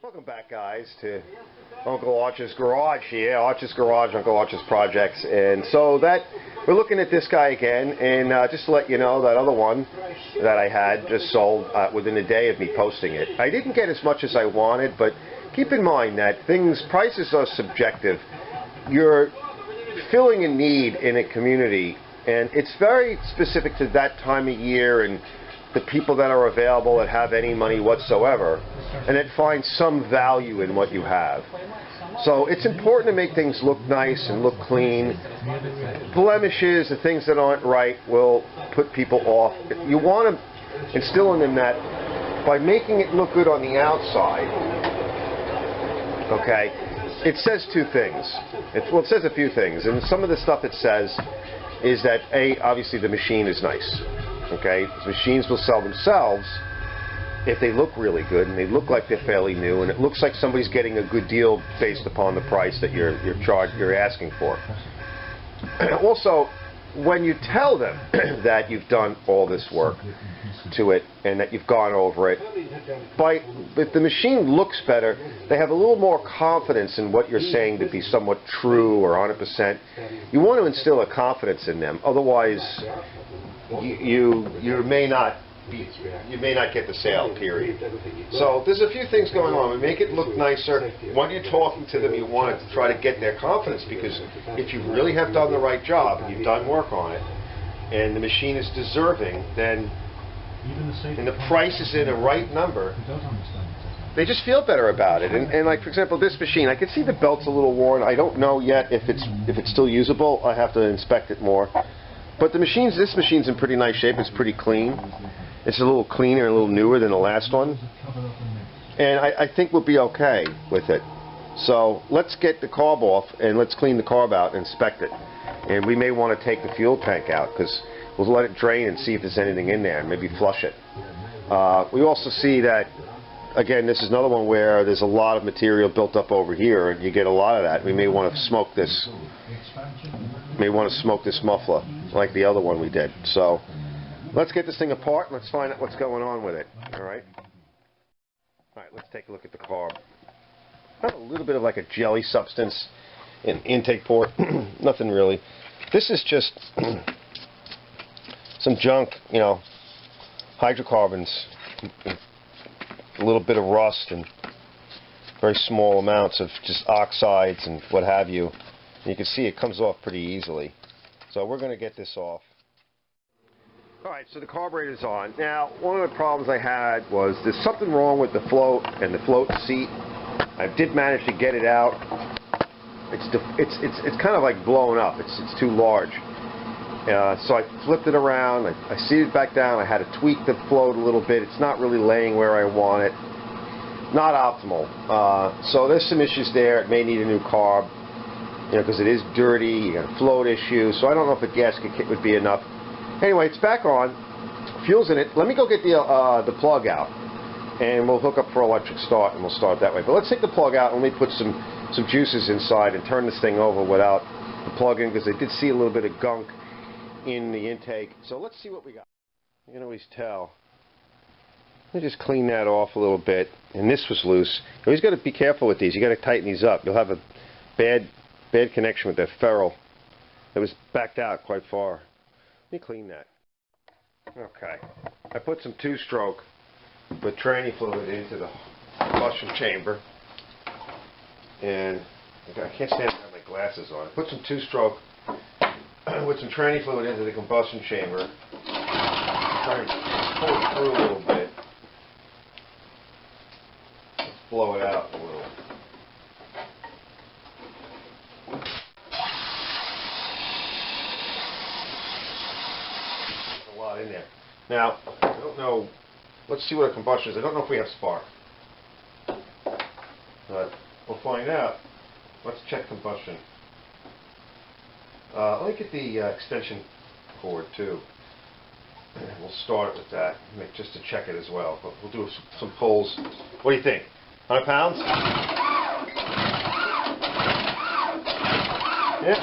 Welcome back, guys, to Uncle Arch's Garage here. Arch's Garage, Uncle Arch's Projects. And so we're looking at this guy again, and just to let you know, that other one that I had just sold within a day of me posting it. I didn't get as much as I wanted, but keep in mind that prices are subjective. You're filling a need in a community, and it's very specific to that time of year and the people that are available that have any money whatsoever, and that find some value in what you have. So it's important to make things look nice and look clean. Blemishes, the things that aren't right, will put people off. You want to instill in them that by making it look good on the outside, okay, it says two things. It says a few things, and some of the stuff it says is that, obviously the machine is nice. Okay, the machines will sell themselves if they look really good and they look like they're fairly new, and it looks like somebody's getting a good deal based upon the price that you're asking for. Also, when you tell them that you've done all this work to it and that you've gone over it, if the machine looks better, they have a little more confidence in what you're saying to be somewhat true or 100%. You want to instill a confidence in them, otherwise you may not get the sale, period. So there's a few things going on. We make it look nicer. When you're talking to them, you want to try to get their confidence, because if you really have done the right job and you've done work on it and the machine is deserving, then and the price is in the right number, they just feel better about it. And like, for example, this machine, I can see the belt's a little worn. I don't know yet if it's still usable. I have to inspect it more. But this machine's in pretty nice shape. It's pretty clean. It's a little cleaner, a little newer than the last one. And I think we'll be okay with it. So let's get the carb off and let's clean the carb out and inspect it. And we may want to take the fuel tank out, because we'll let it drain and see if there's anything in there and maybe flush it. We also see that, again, this is another one where there's a lot of material built up over here, and you get a lot of that. We may want to smoke this. May want to smoke this muffler like the other one we did. So let's get this thing apart and let's find out what's going on with it. Alright, let's take a look at the carb. Got a little bit of like a jelly substance in intake port. Nothing really. This is just some junk, hydrocarbons, a little bit of rust, and very small amounts of just oxides and what have you. And you can see it comes off pretty easily. So we're going to get this off. Alright, so the carburetor's on. Now, one of the problems I had was there's something wrong with the float and the float seat. I did manage to get it out. It's kind of like blown up. It's too large. So I flipped it around. I seated it back down. I had to tweak the float a little bit. It's not really laying where I want it. Not optimal. So there's some issues there. It may need a new carb, because it is dirty. You got a float issue. So I don't know if a gasket kit would be enough. Anyway, it's back on. Fuel's in it. Let me go get the plug out, and we'll hook up for electric start, and we'll start that way. But let's take the plug out and let me put some juices inside and turn this thing over without the plug in, because I did see a little bit of gunk in the intake. So let's see what we got. You can always tell. Let me just clean that off a little bit. And this was loose. You always got to be careful with these. You got to tighten these up. You'll have a bad connection with that ferrule that was backed out quite far. Let me clean that. Okay. I put some two-stroke with tranny fluid into the combustion chamber. And I can't stand to have my glasses on. I put some two-stroke with some tranny fluid into the combustion chamber. Try and pull it through a little bit. Let's blow it out a little. There's a lot in there. Now, I don't know. Let's see what a combustion is. I don't know if we have spark. But we'll find out. Let's check combustion. Let me get the extension cord too. We'll start it with that, just to check it as well. But we'll do some pulls. What do you think? 100 pounds? Yeah.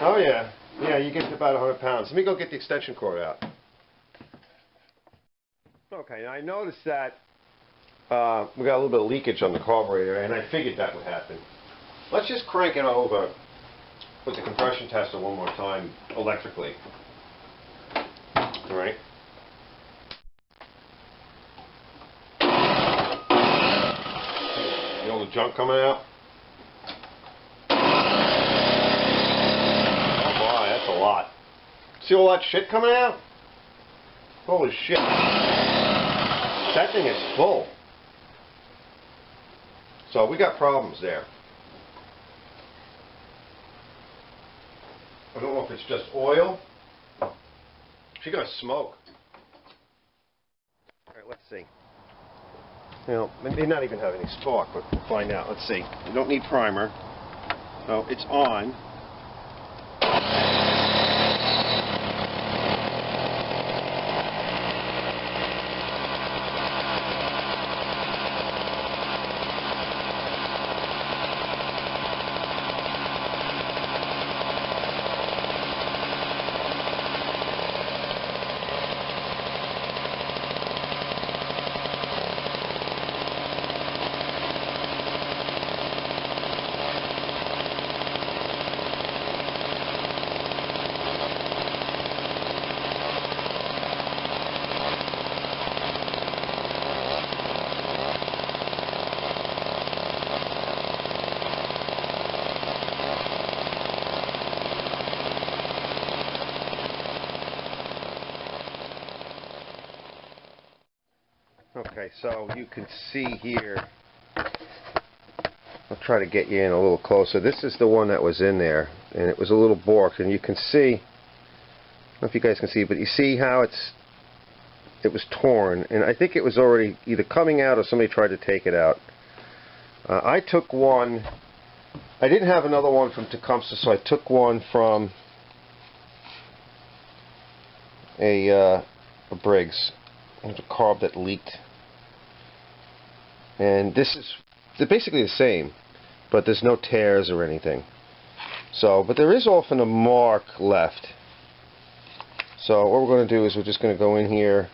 Oh yeah. Yeah, you get to about 100 pounds. Let me go get the extension cord out. Okay, now I noticed that we got a little bit of leakage on the carburetor, and I figured that would happen. Let's just crank it over with the compression tester one more time electrically. All right. See all the junk coming out? Oh boy, that's a lot. See all that shit coming out? Holy shit. That thing is full. So we got problems there. I don't know if it's just oil. She got smoke. Alright, let's see. You know, maybe not even have any spark, but we'll find out. Let's see. You don't need primer. So it's on. Okay, so you can see here, I'll try to get you in a little closer. This is the one that was in there, and it was a little borked, and you can see, I don't know if you guys can see, but you see how it was torn, and I think it was already either coming out or somebody tried to take it out. I took one, I didn't have another one from Tecumseh, so I took one from a Briggs. There's a carb that leaked, and they're basically the same, but there's no tears or anything. So, but there is often a mark left. So what we're going to do is we're just going to go in here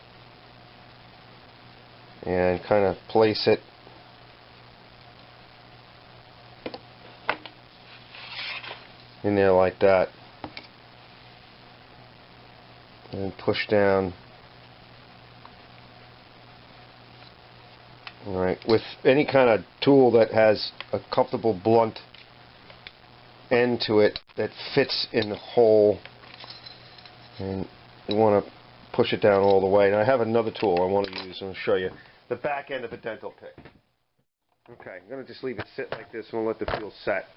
and kind of place it in there like that, and push down. Alright, with any kind of tool that has a comfortable blunt end to it that fits in the hole, and you want to push it down all the way. And I have another tool I want to use. I'm going to show you the back end of a dental pick. Okay, I'm going to just leave it sit like this and we'll let the feel set,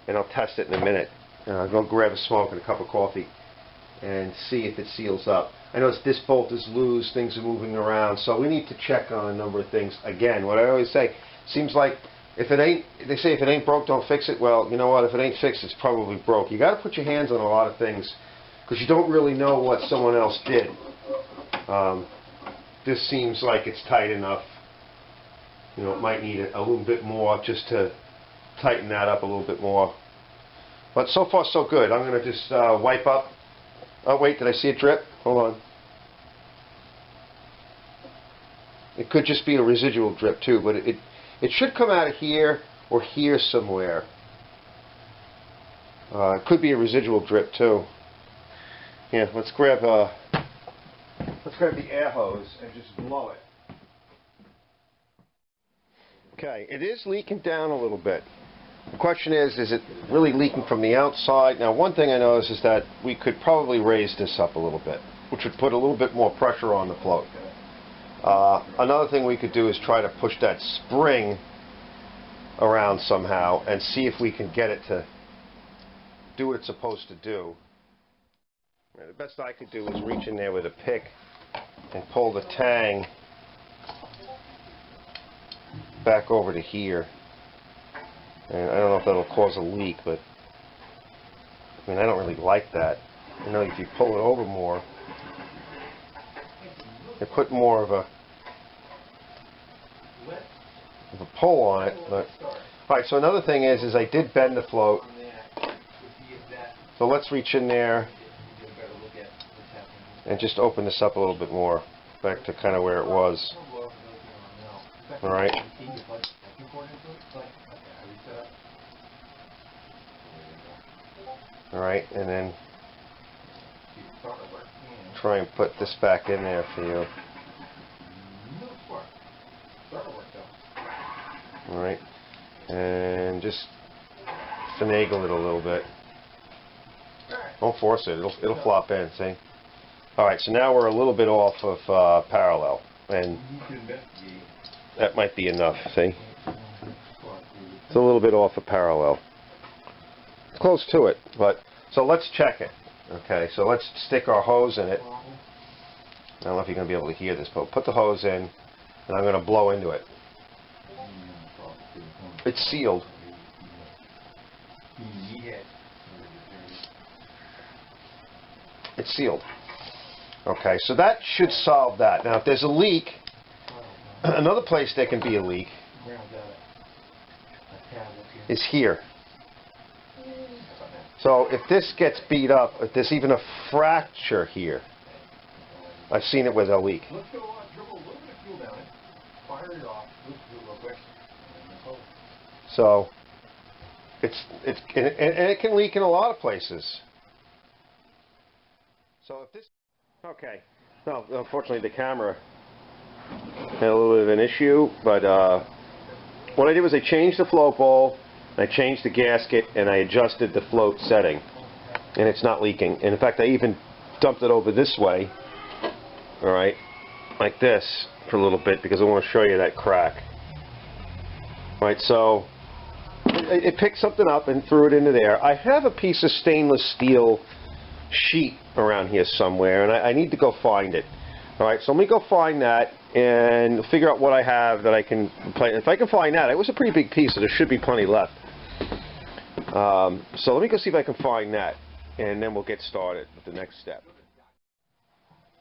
and I'll test it in a minute. I'll go grab a smoke and a cup of coffee and see if it seals up. I notice this bolt is loose, things are moving around, so we need to check on a number of things. Again, what I always say, seems like if it ain't, they say if it ain't broke, don't fix it. Well, you know what, if it ain't fixed, it's probably broke. You got to put your hands on a lot of things because you don't really know what someone else did. This seems like it's tight enough. You know, it might need a little bit more just to tighten that up a little bit more. But so far so good. I'm going to just wipe up. Oh wait, did I see a drip? Hold on. It could just be a residual drip too, but it should come out of here or here somewhere. It could be a residual drip too. Yeah, let's grab the air hose and just blow it. Okay, it is leaking down a little bit. The question is it really leaking from the outside? Now, one thing I noticed is that we could probably raise this up a little bit, which would put a little bit more pressure on the float. Another thing we could do is try to push that spring around somehow and see if we can get it to do what it's supposed to do. The best I could do is reach in there with a pick and pull the tang back over to here. And I don't know if that'll cause a leak, but I mean, I don't really like that. You know, if you pull it over more, you put more of a pull on it. But all right, so another thing is I did bend the float. So let's reach in there and just open this up a little bit more, back to kind of where it was. All right. All right, and then try and put this back in there for you. All right, and just finagle it a little bit. Don't force it; it'll flop in. See? All right, so now we're a little bit off of parallel, and that might be enough. See? It's a little bit off of parallel. It's close to it, but so let's check it. Okay, so let's stick our hose in it. I don't know if you're going to be able to hear this, but put the hose in, and I'm going to blow into it. It's sealed. It's sealed. Okay, so that should solve that. Now, if there's a leak, another place there can be a leak is here. So if this gets beat up, if there's even a fracture here, I've seen it with a leak. So it can leak in a lot of places. So if this, okay, no, unfortunately the camera had a little bit of an issue, but what I did was I changed the float bowl, I changed the gasket, and I adjusted the float setting, and it's not leaking. And in fact, I even dumped it over this way, all right, like this for a little bit, because I want to show you that crack. All right, so it picked something up and threw it into there. I have a piece of stainless steel sheet around here somewhere, and I need to go find it. All right, so let me go find that and figure out what I have that I can play. If I can find that, it was a pretty big piece, so there should be plenty left. So let me go see if I can find that, and then we'll get started with the next step.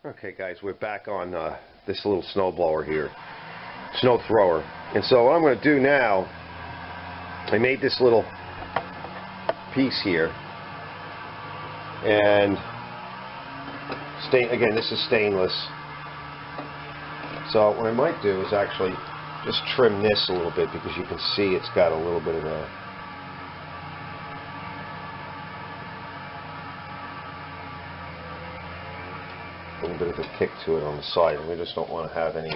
Okay, guys, we're back on this little snowblower here, SnowThrower. And so what I'm going to do now, I made this little piece here, and again, this is stainless. So what I might do is actually just trim this a little bit, because you can see it's got a little bit of a kick to it on the side, and we just don't want to have any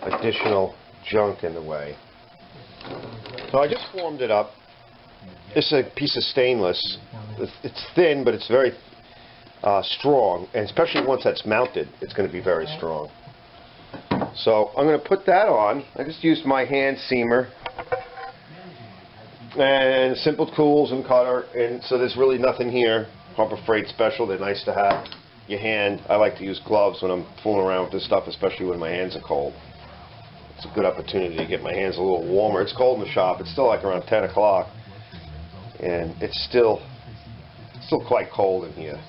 additional junk in the way. So I just formed it up. This is a piece of stainless. It's thin, but it's very strong, and especially once that's mounted, it's going to be very strong. So I'm going to put that on. I just used my hand seamer and simple tools and cutter, and so there's really nothing here. Harbor Freight special, they're nice to have. Your hand, I like to use gloves when I'm fooling around with this stuff, especially when my hands are cold. It's a good opportunity to get my hands a little warmer. It's cold in the shop. It's still like around 10 o'clock, and it's still quite cold in here.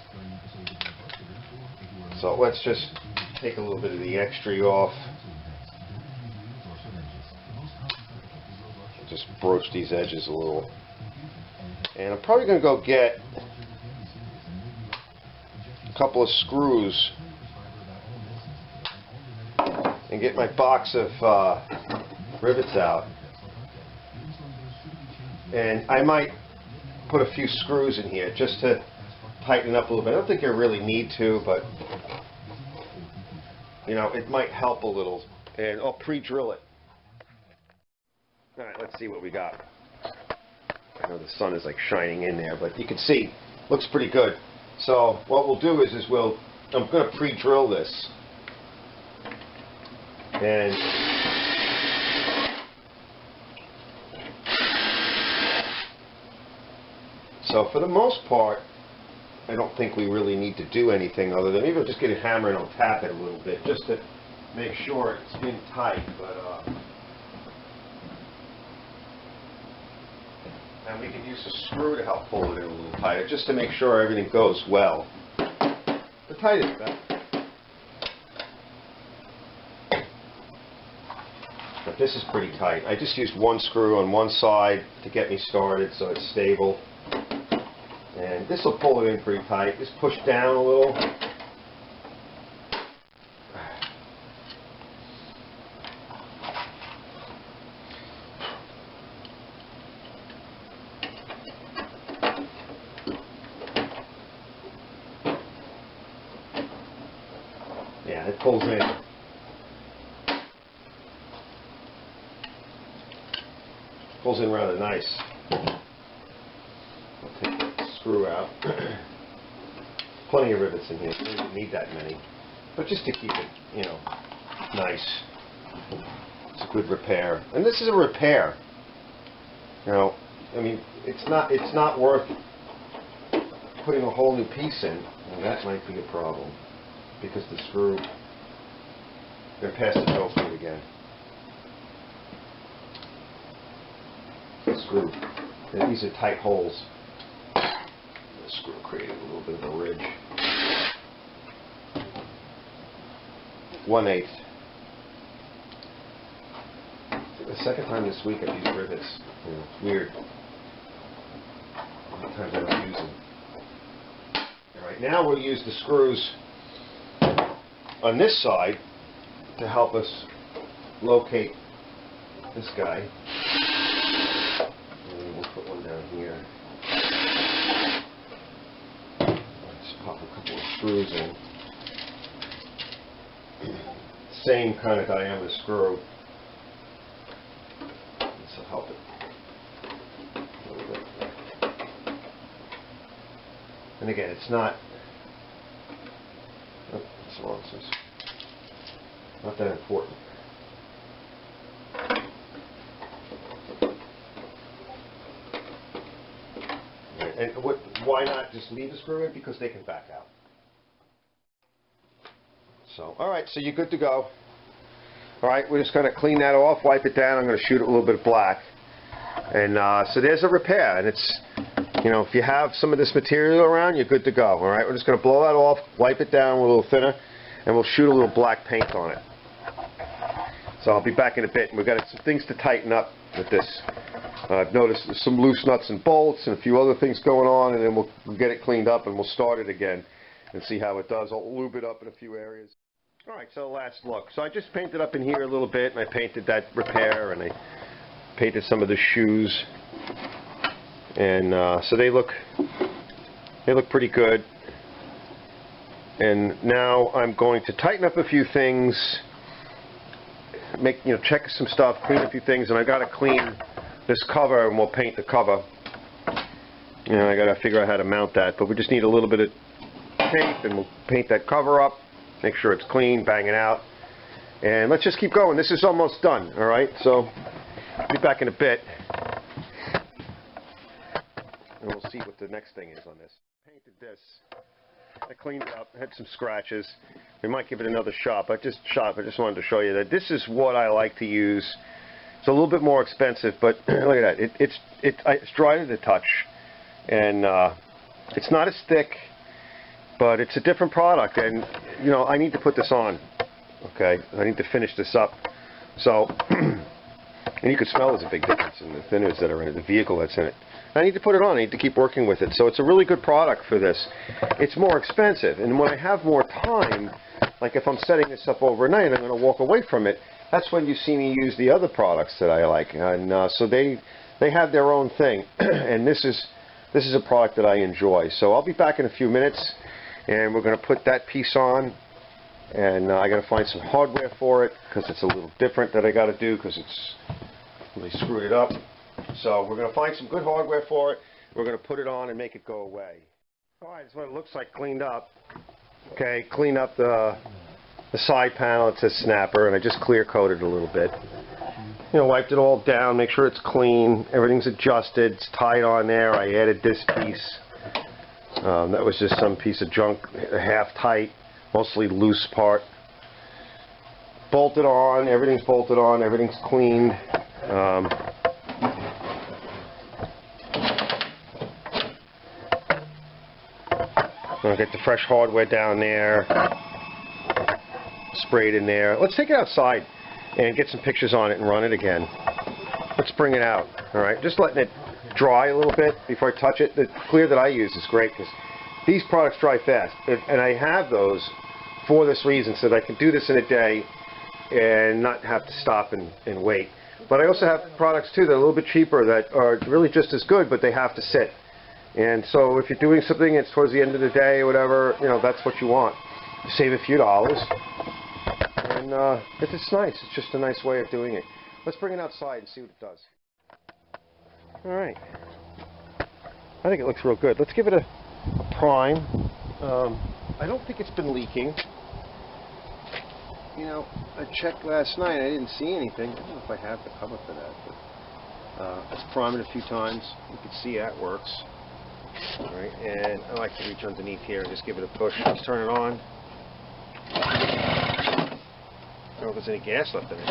So let's just take a little bit of the extra off. Just broach these edges a little. And I'm probably going to go get a couple of screws and get my box of rivets out. And I might put a few screws in here just to tighten it up a little bit. I don't think I really need to, but you know, it might help a little. And I'll pre-drill it. Alright, let's see what we got. I know the sun is like shining in there, but you can see, looks pretty good. So what we'll do is I'm going to pre-drill this. And so for the most part, I don't think we really need to do anything other than maybe I'll just get a hammer and I'll tap it a little bit just to make sure it's in tight. But and we can use a screw to help pull it in a little tighter, just to make sure everything goes well. The tightest bit. But this is pretty tight. I just used one screw on one side to get me started so it's stable. And this will pull it in pretty tight. Just push down a little. Yeah, it pulls in. Pulls in rather nice. I'll take the screw out. Plenty of rivets in here. You don't need that many, but just to keep it, you know, nice. It's a good repair, and this is a repair. You know, I mean, it's not worth putting a whole new piece in, and that might be a problem because the screw. Going to pass the drill through again. Screw. And these are tight holes. The screw created a little bit of a ridge. 1/8. The second time this week I've used rivets. You know, it's weird. Sometimes I don't use them. Alright, now we'll use the screws on this side to help us locate this guy. And we'll put one down here. Let's pop a couple of screws in. Same kind of diameter screw. This will help it a little bit. And again, it's not. Oh, that's the wrong size. Not that important. Right. And why not just leave the screw in? Because they can back out. So, alright, so you're good to go. Alright, we're just going to clean that off, wipe it down. I'm going to shoot it a little bit of black. And so there's a repair. And it's, you know, if you have some of this material around, you're good to go. Alright, we're just going to blow that off, wipe it down a little thinner, and we'll shoot a little black paint on it. So I'll be back in a bit. We've got some things to tighten up with this. I've noticed there's some loose nuts and bolts and a few other things going on, and then we'll get it cleaned up and we'll start it again and see how it does. I'll lube it up in a few areas. Alright, so last look. So I just painted up in here a little bit, and I painted that repair, and I painted some of the shoes. And so they look pretty good. And now I'm going to tighten up a few things, check some stuff, clean a few things, and I got to clean this cover, and we'll paint the cover. You know, I got to figure out how to mount that, but we just need a little bit of tape, and we'll paint that cover up, make sure it's clean, bang it out, and let's just keep going. This is almost done. All right, so I'll be back in a bit, and we'll see what the next thing is on this. Painted this. I cleaned it up, had some scratches. We might give it another shot. I just wanted to show you that this is what I like to use. It's a little bit more expensive, but look at that. It's dry to the touch, and it's not as thick, but it's a different product. And you know, I need to put this on. Okay, I need to finish this up. So, and you can smell there's a big difference in the thinners that are in it, the vehicle that's in it. I need to put it on. I need to keep working with it. So it's a really good product for this. It's more expensive, and when I have more time, like if I'm setting this up overnight, I'm going to walk away from it. That's when you see me use the other products that I like, and so they have their own thing, and this is a product that I enjoy. So I'll be back in a few minutes, and we're going to put that piece on, and I got to find some hardware for it because it's a little different that I got to do because it's really screwed it up. So we're going to find some good hardware for it. We're going to put it on and make it go away. All right, that's what it looks like cleaned up. Okay, clean up the side panel. It says snapper, and I just clear coated a little bit. You know, wiped it all down, make sure it's clean. Everything's adjusted. It's tied on there. I added this piece. That was just some piece of junk, half tight, mostly loose part. Bolted on. Everything's bolted on. Everything's cleaned. I'll get the fresh hardware down there, sprayed in there. Let's take it outside and get some pictures on it and run it again. Let's bring it out. All right, just letting it dry a little bit before I touch it. The clear that I use is great because these products dry fast, and I have those for this reason, so that I can do this in a day and not have to stop and wait. But I also have products too that are a little bit cheaper that are really just as good, but they have to sit. And so if you're doing something, it's towards the end of the day or whatever, you know, that's what you want. Save a few dollars. And it's just nice. It's just a nice way of doing it. Let's bring it outside and see what it does. All right. I think it looks real good. Let's give it a prime. I don't think it's been leaking. You know, I checked last night. I didn't see anything. I don't know if I have the cover for that, but let's prime it a few times. You can see that works. All right, and I like to reach underneath here and just give it a push. Let's turn it on. I don't know if there's any gas left in it.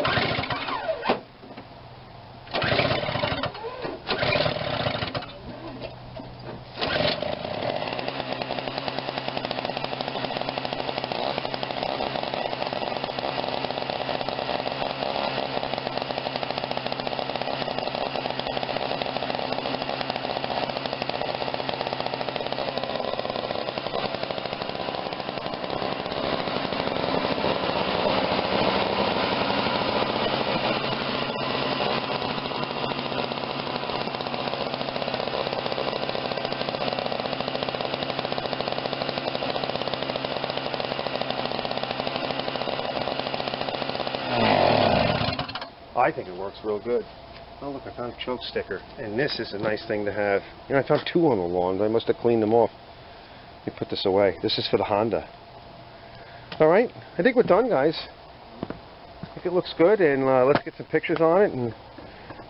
I think it works real good. Oh look, I found a choke sticker, and this is a nice thing to have. You know, I found two on the lawn. I must have cleaned them off. Let me put this away. This is for the Honda. All right, I think we're done, guys. I think it looks good, and let's get some pictures on it, and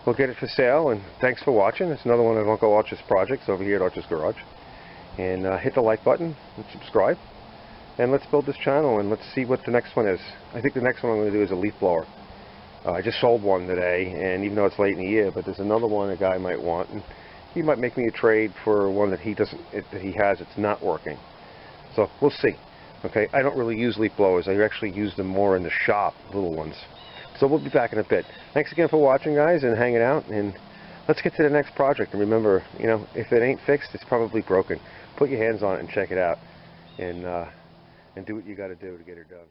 we'll get it for sale. And thanks for watching. It's another one of Uncle Archer's projects over here at Archer's Garage. And hit the like button and subscribe. And let's build this channel, and let's see what the next one is. I think the next one I'm going to do is a leaf blower. I just sold one today, and even though it's late in the year, but there's another one a guy might want, and he might make me a trade for one that he has. It's not working. So we'll see. Okay, I don't really use leaf blowers. I actually use them more in the shop, little ones. So we'll be back in a bit. Thanks again for watching, guys, and hanging out. And let's get to the next project. And remember, you know, if it ain't fixed, it's probably broken. Put your hands on it and check it out, and do what you got to do to get her done.